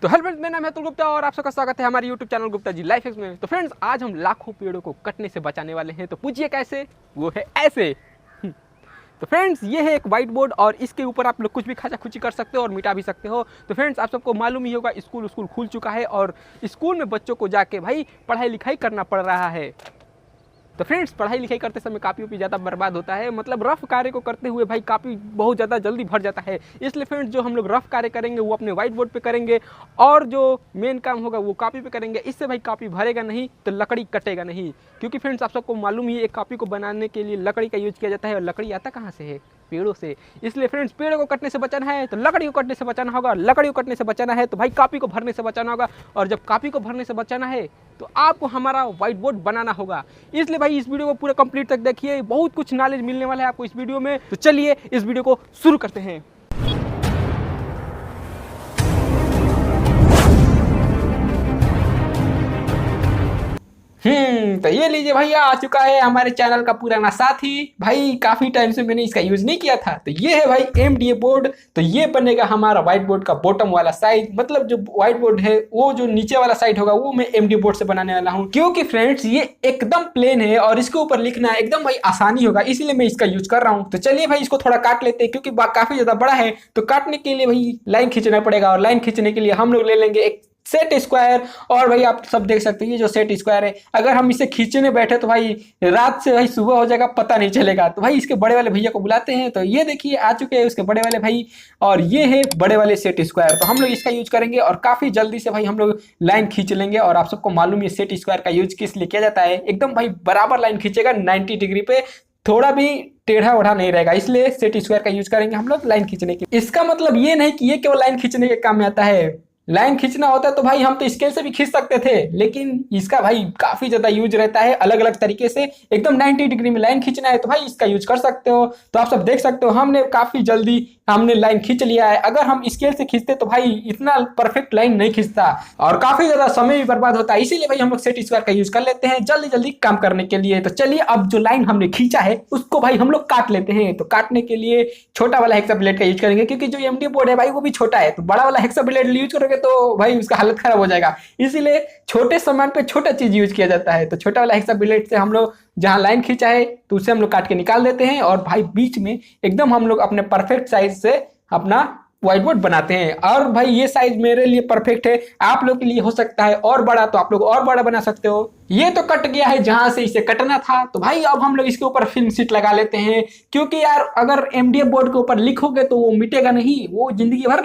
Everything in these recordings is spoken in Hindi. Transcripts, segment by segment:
तो हेलो फ्रेंड्स, मेरा नाम है अतुल गुप्ता और आप सबका स्वागत है हमारे YouTube channel Guptaji life hacks में। तो फ्रेंड्स, आज हम लाखों पेड़ों को कटने से बचाने वाले हैं। तो पूछिए कैसे? वो है ऐसे। तो फ्रेंड्स, ये है एक व्हाइट बोर्ड और इसके ऊपर आप लोग कुछ भी खाचा-खुची कर सकते हो और मिटा भी सकते हो। तो फ्रेंड्स, आप सबको मालूम ही होगा स्कूल खुल चुका है और स्कूल में बच्चों को जाके भाई पढ़ाई लिखाई करना पड़ रहा है। तो फ्रेंड्स, पढ़ाई लिखाई करते समय कापी उपी ज़्यादा बर्बाद होता है, मतलब रफ कार्य को करते हुए भाई कापी बहुत ज़्यादा जल्दी भर जाता है। इसलिए फ्रेंड्स, जो हम लोग रफ कार्य करेंगे वो अपने व्हाइट बोर्ड पे करेंगे और जो मेन काम होगा वो कापी पे करेंगे। इससे भाई कापी भरेगा नहीं तो लकड़ी कटेगा नहीं, क्योंकि फ्रेंड्स आप सबको मालूम ही है एक कापी को बनाने के लिए लकड़ी का यूज किया जाता है और लकड़ी आता कहाँ से है? पेड़ों से। इसलिए फ्रेंड्स, पेड़ों को कटने से बचाना है तो लकड़ी को कटने से बचाना होगा, लकड़ी को कटने से बचाना है तो भाई कापी को भरने से बचाना होगा, और जब कापी को भरने से बचाना है तो आपको हमारा व्हाइट बोर्ड बनाना होगा। इसलिए भाई इस वीडियो को पूरा कंप्लीट तक देखिए, बहुत कुछ नॉलेज मिलने वाला है आपको इस वीडियो में। तो चलिए इस वीडियो को शुरू करते हैं। तो ये लीजिए भैया, आ चुका है हमारे चैनल का पुराना साथी। भाई काफी टाइम से मैंने इसका यूज नहीं किया था। तो ये है भाई एमडीए बोर्ड। तो ये बनेगा हमारा व्हाइट बोर्ड का बॉटम वाला साइड, मतलब जो व्हाइट बोर्ड है वो जो नीचे वाला साइड होगा वो मैं एमडीए बोर्ड से बनाने वाला हूँ, क्योंकि फ्रेंड्स ये एकदम प्लेन है और इसके ऊपर लिखना एकदम भाई आसानी होगा, इसीलिए मैं इसका यूज कर रहा हूँ। तो चलिए भाई इसको थोड़ा काट लेते हैं, क्योंकि काफी ज्यादा बड़ा है। तो काटने के लिए भाई लाइन खींचना पड़ेगा, और लाइन खींचने के लिए हम लोग ले लेंगे एक सेट स्क्वायर। और भाई आप सब देख सकते हैं ये जो सेट स्क्वायर है, अगर हम इसे खींचने बैठे तो भाई रात से भाई सुबह हो जाएगा, पता नहीं चलेगा। तो भाई इसके बड़े वाले भैया को बुलाते हैं। तो ये देखिए आ चुके हैं उसके बड़े वाले भाई, और ये है बड़े वाले सेट स्क्वायर। तो हम लोग इसका यूज करेंगे और काफी जल्दी से भाई हम लोग लाइन खींच लेंगे। और आप सबको मालूम है सेट स्क्वायर का यूज किस लिए किया जाता है, एकदम भाई बराबर लाइन खींचेगा 90 डिग्री पे, थोड़ा भी टेढ़ा वढ़ा नहीं रहेगा, इसलिए सेट स्क्वायर का यूज करेंगे हम लोग लाइन खींचने के। इसका मतलब ये नहीं कि ये केवल लाइन खींचने के काम में आता है। लाइन खींचना होता है तो भाई हम तो स्केल से भी खींच सकते थे, लेकिन इसका भाई काफी ज्यादा यूज रहता है अलग अलग तरीके से। एकदम 90 डिग्री में लाइन खींचना है तो भाई इसका यूज कर सकते हो। तो आप सब देख सकते हो हमने काफी जल्दी हमने लाइन खींच लिया है। अगर हम स्केल से खींचते तो भाई इतना परफेक्ट लाइन नहीं खींचता और काफी ज्यादा समय भी बर्बाद होता है। इसीलिए भाई हम लोग सेट स्क्वायर का यूज कर लेते हैं जल्दी जल्दी काम करने के लिए। तो चलिए अब जो लाइन हमने खींचा है उसको भाई हम लोग काट लेते हैं। तो काटने के लिए छोटा वाला हेक्सा ब्लेड का यूज करेंगे, क्योंकि जो एमडी बोर्ड है भाई वो भी छोटा है। तो बड़ा वाला हेक्सा ब्लेड यूज करोगे तो भाई उसका हालत खराब हो जाएगा, इसीलिए छोटे सामान पे छोटा चीज यूज किया जाता है। तो छोटा वाला हेक्सा ब्लेड से हम लोग जहां लाइन खींचा है तो उसे हम लोग काट के निकाल देते हैं, और भाई बीच में एकदम हम लोग अपने परफेक्ट साइज से अपना व्हाइट बोर्ड बनाते हैं। और भाई ये साइज मेरे लिए परफेक्ट है, आप लोग के लिए हो सकता है और बड़ा, तो आप लोग और बड़ा बना सकते हो। ये तो कट गया है जहां से इसे कटना था। तो भाई अब हम लोग इसके ऊपर फिल्म शीट लगा लेते हैं, क्योंकि यार अगर एमडीएफ बोर्ड के ऊपर लिखोगे तो वो मिटेगा नहीं, वो जिंदगी भर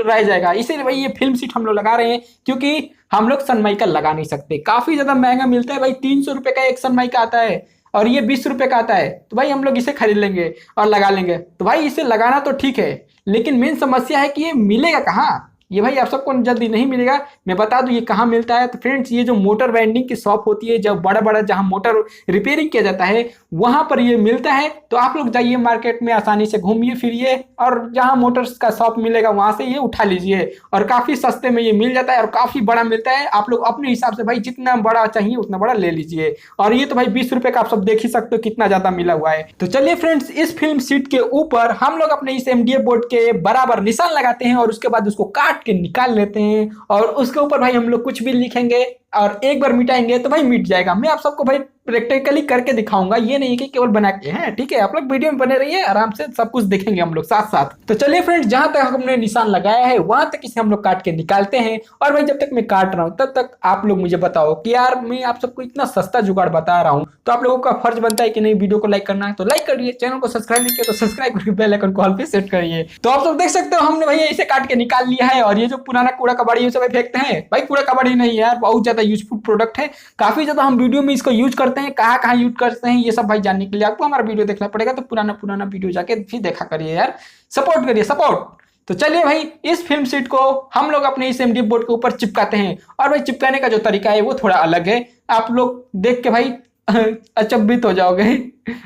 रह जाएगा। इसीलिए भाई ये फिल्म शीट हम लोग लगा रहे हैं, क्योंकि हम लोग सनमाइका लगा नहीं सकते, काफी ज्यादा महंगा मिलता है भाई। 300 रुपए का एक सनमाइका आता है और ये 20 रुपए का आता है। तो भाई हम लोग इसे खरीद लेंगे और लगा लेंगे। तो भाई इसे लगाना तो ठीक है, लेकिन मेन समस्या है कि ये मिलेगा कहाँ। ये भाई आप सबको जल्दी नहीं मिलेगा। मैं बता दूं ये कहाँ मिलता है। तो फ्रेंड्स, ये जो मोटर वाइंडिंग की शॉप होती है, जब बड़ा बड़ा जहाँ मोटर रिपेयरिंग किया जाता है वहां पर ये मिलता है। तो आप लोग जाइए मार्केट में, आसानी से घूमिए फिरिए और जहाँ मोटर्स का शॉप मिलेगा वहां से ये उठा लीजिए, और काफी सस्ते में ये मिल जाता है और काफी बड़ा मिलता है। आप लोग अपने हिसाब से भाई जितना बड़ा चाहिए उतना बड़ा ले लीजिए। और ये तो भाई 20 रुपए का आप सब देख ही सकते हो कितना ज्यादा मिला हुआ है। तो चलिए फ्रेंड्स, इस फिल्म शीट के ऊपर हम लोग अपने इस एमडीएफ बोर्ड के बराबर निशान लगाते हैं, और उसके बाद उसको काट के निकाल लेते हैं। और उसके ऊपर भाई हम लोग कुछ भी लिखेंगे और एक बार मिटाएंगे तो भाई मिट जाएगा। मैं आप सबको भाई प्रैक्टिकली करके दिखाऊंगा, ये नहीं कि केवल बना के हैं। ठीक है, आप लोग वीडियो में बने रहिए, आराम से सब कुछ देखेंगे हम लोग साथ साथ। तो चलिए फ्रेंड्स, जहां तक हमने निशान लगाया है वहां तक इसे हम लोग काट के निकालते हैं। और भाई जब तक मैं काट रहा हूं तब तक आप लोग मुझे बताओ कि यार मैं आप सबको इतना सस्ता जुगाड़ बता रहा हूं, तो आप लोगों का फर्ज बनता है कि नहीं वीडियो को लाइक करना है तो लाइक करिए, चैनल को सब्सक्राइब नहीं किया तो सब्सक्राइब करके बेल आइकन को ऑल पे सेट करिए। तो आप सब देख सकते हो हमने भैया इसे काट के निकाल लिया है। और ये जो पुराना कूड़ा कबाड़ी है सब फेंकते हैं भाई, कूड़ा कबाड़ी नहीं यार, बहुत ज्यादा यूजफुल प्रोडक्ट है। काफी ज्यादा हम वीडियो में इसको यूज करते हैं, कहाँ कहाँ यूज करते हैं ये सब भाई जानने के लिए आपको हमारा वीडियो देखना पड़ेगा। तो पुराना वीडियो जाके फिर देखा करिए यार, सपोर्ट करिए सपोर्ट। तो चलिए भाई इस फिल्म शीट को हम लोग अपने इस एमडीएफ बोर्ड के ऊपर चिपकाते हैं। और भाई चिपकाने का जो तरीका है वो थोड़ा अलग है, आप लोग देख के भाई अचंभित हो जाओगे।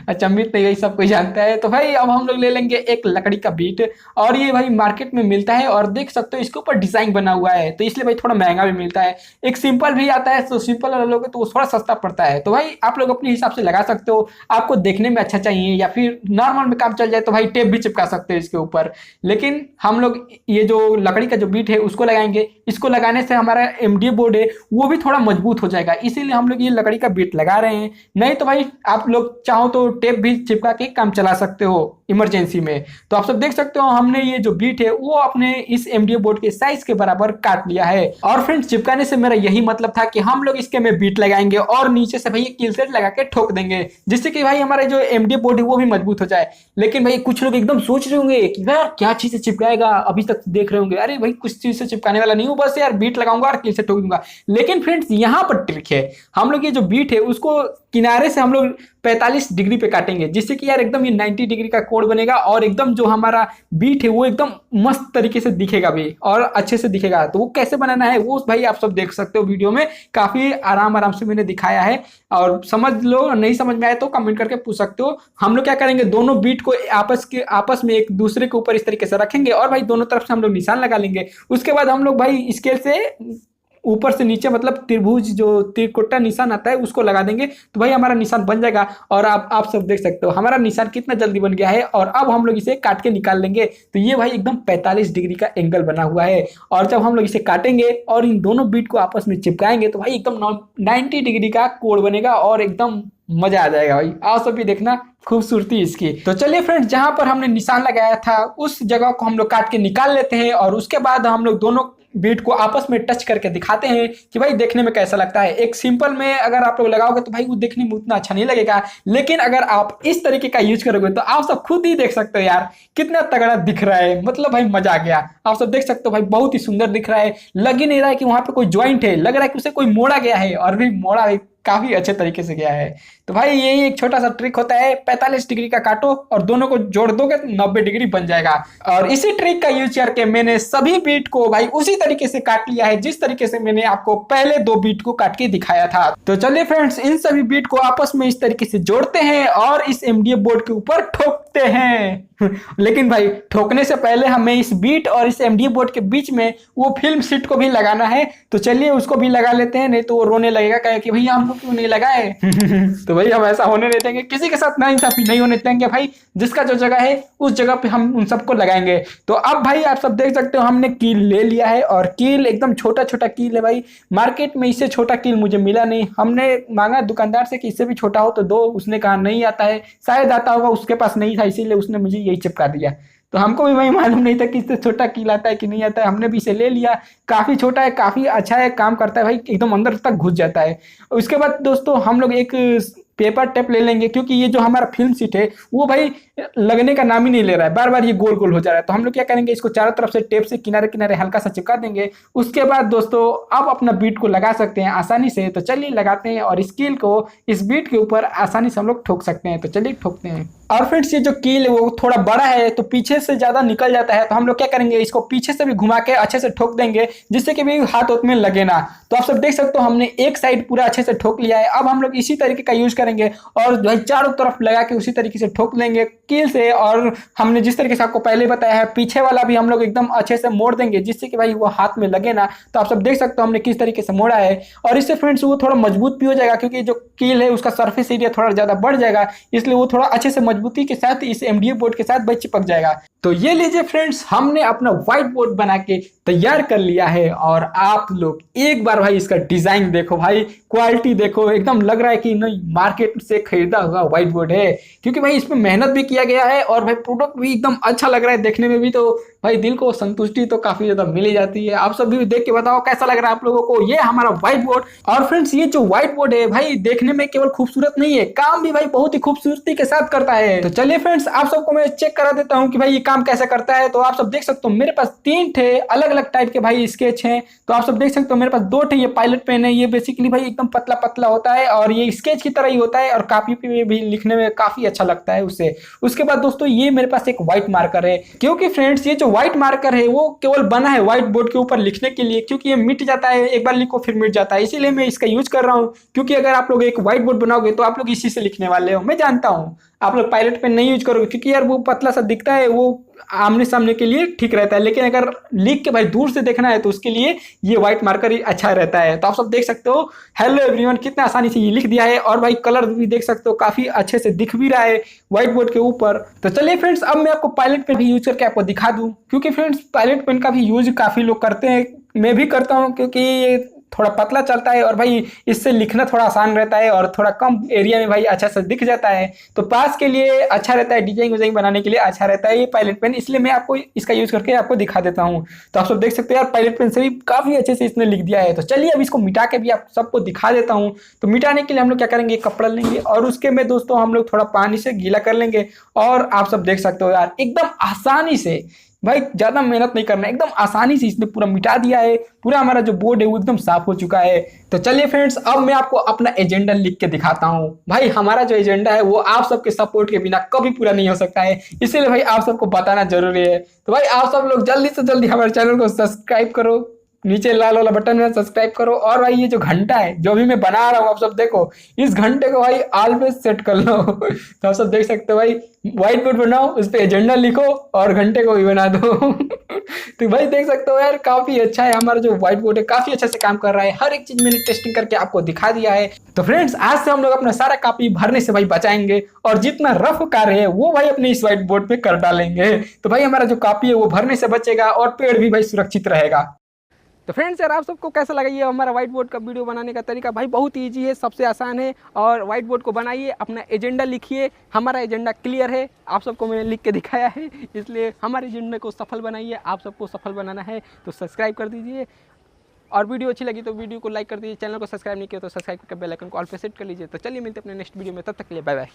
अचंभित नहीं, यही सब कोई जानता है। तो भाई अब हम लोग ले लेंगे एक लकड़ी का बीट, और ये भाई मार्केट में मिलता है और देख सकते हो इसके ऊपर डिजाइन बना हुआ है, तो इसलिए भाई थोड़ा महंगा भी मिलता है। एक सिंपल भी आता है, तो सिंपल वाला लोगे तो वो थोड़ा सस्ता पड़ता है। तो भाई आप लोग अपने हिसाब से लगा सकते हो, आपको देखने में अच्छा चाहिए या फिर नॉर्मल में काम चल जाए तो भाई टेप भी चिपका सकते हो इसके ऊपर। लेकिन हम लोग ये जो लकड़ी का जो बीट है उसको लगाएंगे, इसको लगाने से हमारा एमडी बोर्ड है वो भी थोड़ा मजबूत हो जाएगा, इसीलिए हम लोग ये लकड़ी का बीट लगा रहे हैं। नहीं तो भाई आप लोग चाहो तो टेप भी चिपका के काम चला सकते हो इमरजेंसी में। तो आप सब देख सकते हो हमने ये जो बीट है वो अपने इस एमडी बोर्ड के साइज के बराबर काट लिया है। और फ्रेंड्स चिपकाने से मेरा यही मतलब था कि हम लोग इसके में बीट लगाएंगे और नीचे से भाई कील सेट लगा के ठोक देंगे, जिससे कि भाई हमारा जो एमडी बोर्ड है वो भी मजबूत हो जाए। लेकिन भाई कुछ लोग एकदम सोच रहे होंगे कि यार क्या चीज से चिपकाएगा, अभी तक देख रहे होंगे अरे भाई कुछ चीज से चिपकाने वाला नहीं हूँ, बस यार बीट लगाऊंगा और कील से ठोक दूंगा। लेकिन फ्रेंड्स यहाँ पर ट्रिक है, हम लोग ये जो बीट है उसको किनारे से हम लोग 45 डिग्री पे काटेंगे, जिससे कि यार एकदम ये 90 डिग्री का कोण बनेगा और एकदम जो हमारा बीट है वो एकदम मस्त तरीके से दिखेगा भी और अच्छे से दिखेगा। तो वो कैसे बनाना है वो भाई आप सब देख सकते हो वीडियो में, काफी आराम से मैंने दिखाया है। और समझ लो, नहीं समझ में आए तो कमेंट करके पूछ सकते हो। हम लोग क्या करेंगे, दोनों बीट को आपस में एक दूसरे के ऊपर इस तरीके से रखेंगे और भाई दोनों तरफ से हम लोग निशान लगा लेंगे। उसके बाद हम लोग भाई स्केल से ऊपर से नीचे मतलब त्रिभुज जो त्रिकोटा निशान आता है उसको लगा देंगे, तो भाई हमारा निशान बन जाएगा। और आप सब देख सकते हो हमारा निशान कितना जल्दी बन गया है। और अब हम लोग इसे काट के निकाल लेंगे, तो ये भाई एकदम 45 डिग्री का एंगल बना हुआ है। और जब हम लोग इसे काटेंगे और इन दोनों बीट को आपस में चिपकाएंगे तो भाई एकदम 90 डिग्री का कोण बनेगा और एकदम मजा आ जाएगा भाई। आओ सब भी देखना खूबसूरती इसकी। तो चलिए फ्रेंड्स, जहां पर हमने निशान लगाया था उस जगह को हम लोग काट के निकाल लेते हैं और उसके बाद हम लोग दोनों बीट को आपस में टच करके दिखाते हैं कि भाई देखने में कैसा लगता है। एक सिंपल में अगर आप लोग लगाओगे तो भाई वो देखने में उतना अच्छा नहीं लगेगा, लेकिन अगर आप इस तरीके का यूज करोगे तो आप सब खुद ही देख सकते हो यार कितना तगड़ा दिख रहा है। मतलब भाई मजा आ गया। आप सब देख सकते हो भाई बहुत ही सुंदर दिख रहा है, लग ही नहीं रहा है कि वहां पे कोई ज्वाइंट है, लग रहा है कि उसे कोई मोड़ा गया है और भी मोड़ा है, काफी अच्छे तरीके से गया है। तो भाई यही एक छोटा सा ट्रिक होता है, 45 डिग्री का काटो और दोनों को जोड़ दोगे तो 90 डिग्री बन जाएगा। और इसी ट्रिक का यूज करके मैंने सभी बीट को भाई उसी तरीके से काट लिया है जिस तरीके से मैंने आपको पहले 2 बीट को काट के दिखाया था। तो चलिए फ्रेंड्स, इन सभी बीट को आपस में इस तरीके से जोड़ते हैं और इस एमडीएफ बोर्ड के ऊपर ठोकते हैं। लेकिन भाई ठोकने से पहले हमें इस बीट और इस एमडीएफ बोर्ड के बीच में वो फिल्म शीट को भी लगाना है। तो चलिए उसको भी लगा लेते हैं, नहीं तो वो रोने लगेगा, कहे कि भैया हमको क्यों नहीं लगाए। तो भाई हम ऐसा होने नहीं देंगे, किसी के साथ नाइंसाफी नहीं होने देंगे भाई। जिसका जो जगह है उस जगह पे हम उन सबको लगाएंगे। तो अब भाई आप सब देख सकते हो हमने कील ले लिया है और कील एकदम छोटा छोटा कील है भाई। मार्केट में इससे छोटा कील मुझे मिला नहीं, हमने मांगा दुकानदार से कि इससे भी छोटा हो तो दो, उसने कहा नहीं आता है, शायद आता होगा उसके पास नहीं था इसीलिए उसने मुझे यही चिपका दिया। तो हमको भी भाई मालूम नहीं था कि इससे छोटा कील आता है कि नहीं आता है, हमने भी इसे ले लिया। काफी छोटा है, काफी अच्छा है, काम करता है भाई, एकदम अंदर तक घुस जाता है। उसके बाद दोस्तों हम लोग एक पेपर टेप ले लेंगे, क्योंकि ये जो हमारा फिल्म सीट है वो भाई लगने का नाम ही नहीं ले रहा है, बार बार ये गोल गोल हो जा रहा है। तो हम लोग क्या करेंगे, इसको चारों तरफ से टेप से किनारे किनारे हल्का सा चिपका देंगे। उसके बाद दोस्तों अब अपना बीट को लगा सकते हैं आसानी से। तो चलिए लगाते हैं और इस कील को इस बीट के ऊपर आसानी से हम लोग ठोक सकते हैं। तो चलिए ठोकते हैं। और फ्रेंड्स ये जो कील है वो थोड़ा बड़ा है तो पीछे से ज्यादा निकल जाता है, तो हम लोग क्या करेंगे, इसको पीछे से भी घुमा के अच्छे से ठोक देंगे जिससे कि भी हाथ उत में लगे ना। तो आप सब देख सकते हो हमने एक साइड पूरा अच्छे से ठोक लिया है। अब हम लोग इसी तरीके का यूज करेंगे और भाई चारों तरफ लगा के उसी तरीके से ठोक लेंगे कील से। और हमने जिस तरीके से आपको पहले बताया है पीछे वाला भी हम लोग एकदम अच्छे से मोड़ देंगे जिससे कि भाई वो हाथ में लगे ना। तो आप सब देख सकते हो हमने किस तरीके से मोड़ा है। और इससे फ्रेंड्स वो थोड़ा मजबूत भी हो जाएगा, क्योंकि जो कील है उसका सरफेस एरिया थोड़ा ज्यादा बढ़ जाएगा, इसलिए वो थोड़ा अच्छे से मजबूती के साथ इस एमडीएफ बोर्ड के साथ भाई चिपक जाएगा। तो ये लीजिए फ्रेंड्स, हमने अपना व्हाइट बोर्ड बना के तैयार कर लिया है। और आप लोग एक बार भाई इसका डिजाइन देखो, भाई क्वालिटी देखो, एकदम लग रहा है कि नहीं मार्केट से खरीदा हुआ व्हाइट बोर्ड है, क्योंकि भाई इसमें मेहनत भी किया गया है और भाई प्रोडक्ट भी एकदम अच्छा लग रहा है देखने में भी। तो भाई दिल को संतुष्टि तो काफी ज्यादा मिल जाती है। आप सब भी देख के बताओ कैसा लग रहा है आप लोगों को ये हमारा व्हाइट बोर्ड। और फ्रेंड्स ये जो व्हाइट बोर्ड है भाई देखने में केवल खूबसूरत नहीं है, काम भी भाई बहुत ही खूबसूरती के साथ करता है। तो चलिए फ्रेंड्स आप सबको मैं चेक करा देता हूँ कि भाई ये काम कैसे करता है। तो आप सब देख सकते हो मेरे पास 3 थे अलग अलग टाइप के भाई स्केच हैं। तो आप सब देख सकते हो मेरे पास 2 थे, ये पायलट पेन है, ये बेसिकली भाई एकदम पतला पतला होता है और ये स्केच की तरह ही होता है और कॉपी पे भी लिखने में काफी अच्छा लगता है उससे। उसके बाद दोस्तों ये मेरे पास एक व्हाइट मार्कर है, क्योंकि फ्रेंड्स ये जो व्हाइट मार्कर है वो केवल बना है व्हाइट बोर्ड के ऊपर लिखने के लिए, क्योंकि ये मिट जाता है, एक बार लिखो फिर मिट जाता है, इसीलिए मैं इसका यूज कर रहा हूँ। क्योंकि अगर आप लोग एक व्हाइट बोर्ड बनाओगे तो आप लोग इसी से लिखने वाले हो, मैं जानता हूँ आप लोग पायलट पेन नहीं यूज करोगे, क्योंकि यार वो पतला सा दिखता है, वो आमने सामने के लिए ठीक रहता है, लेकिन अगर लिख के भाई दूर से देखना है तो उसके लिए ये व्हाइट मार्कर ही अच्छा रहता है। तो आप सब देख सकते हो, हेलो एवरीवन, कितना आसानी से ये लिख दिया है, और भाई कलर भी देख सकते हो काफी अच्छे से दिख भी रहा है व्हाइट बोर्ड के ऊपर। तो चलिए फ्रेंड्स, अब मैं आपको पायलट पेन भी यूज करके आपको दिखा दूं, क्योंकि फ्रेंड्स पायलट पेन का भी यूज काफी लोग करते हैं, मैं भी करता हूँ, क्योंकि ये थोड़ा पतला चलता है और भाई इससे लिखना थोड़ा आसान रहता है और थोड़ा कम एरिया में भाई अच्छा से दिख जाता है। तो पास के लिए अच्छा रहता है, डिजाइन विजाइन बनाने के लिए अच्छा रहता है ये पायलट पेन, इसलिए मैं आपको इसका यूज करके आपको दिखा देता हूँ। तो आप सब देख सकते हो यार, पायलट पेन से भी काफी अच्छे से इसने लिख दिया है। तो चलिए अब इसको मिटा के भी आप सबको दिखा देता हूँ। तो मिटाने के लिए हम लोग क्या करेंगे, कपड़ा लेंगे और उसके में दोस्तों हम लोग थोड़ा पानी से गीला कर लेंगे, और आप सब देख सकते हो यार एकदम आसानी से, भाई ज्यादा मेहनत नहीं करना है, एकदम आसानी से इसने पूरा मिटा दिया है, पूरा हमारा जो बोर्ड है वो एकदम साफ हो चुका है। तो चलिए फ्रेंड्स, अब मैं आपको अपना एजेंडा लिख के दिखाता हूँ। भाई हमारा जो एजेंडा है वो आप सबके सपोर्ट के बिना कभी पूरा नहीं हो सकता है, इसीलिए भाई आप सबको बताना जरूरी है। तो भाई आप सब लोग जल्दी से जल्दी हमारे चैनल को सब्सक्राइब करो, नीचे लाल वाला बटन में सब्सक्राइब करो, और भाई ये जो घंटा है जो भी मैं बना रहा हूँ आप सब देखो, इस घंटे को भाई ऑलवेज सेट कर लो। तो आप सब देख सकते हो भाई, व्हाइट बोर्ड बनाओ, उस पर एजेंडा लिखो और घंटे को भी बना दो। तो भाई देख सकते हो यार, काफी अच्छा है हमारा जो व्हाइट बोर्ड है, काफी अच्छे से काम कर रहा है, हर एक चीज मैंने टेस्टिंग करके आपको दिखा दिया है। तो फ्रेंड्स आज से हम लोग अपना सारा कॉपी भरने से भाई बचाएंगे, और जितना रफ कार्य है वो भाई अपने इस व्हाइट बोर्ड पे कर डालेंगे। तो भाई हमारा जो कॉपी है वो भरने से बचेगा और पेड़ भी भाई सुरक्षित रहेगा। तो फ्रेंड्स यार आप सबको कैसा लगा ये हमारा व्हाइट बोर्ड का वीडियो बनाने का तरीका? भाई बहुत ईजी है, सबसे आसान है, और व्हाइट बोर्ड को बनाइए, अपना एजेंडा लिखिए, हमारा एजेंडा क्लियर है, आप सबको मैंने लिख के दिखाया है, इसलिए हमारे एजेंडे को सफल बनाइए, आप सबको सफल बनाना है। तो सब्सक्राइब कर दीजिए, और वीडियो अच्छी लगी तो वीडियो को लाइक कर दीजिए, चैनल को सब्सक्राइब नहीं किया तो सब्सक्राइब करके बेल आइकन को ऑल पे सेट कर लीजिए। तो चलिए मिलते हैं अपने नेक्स्ट वीडियो में, तब तक के लिए बाय बाय।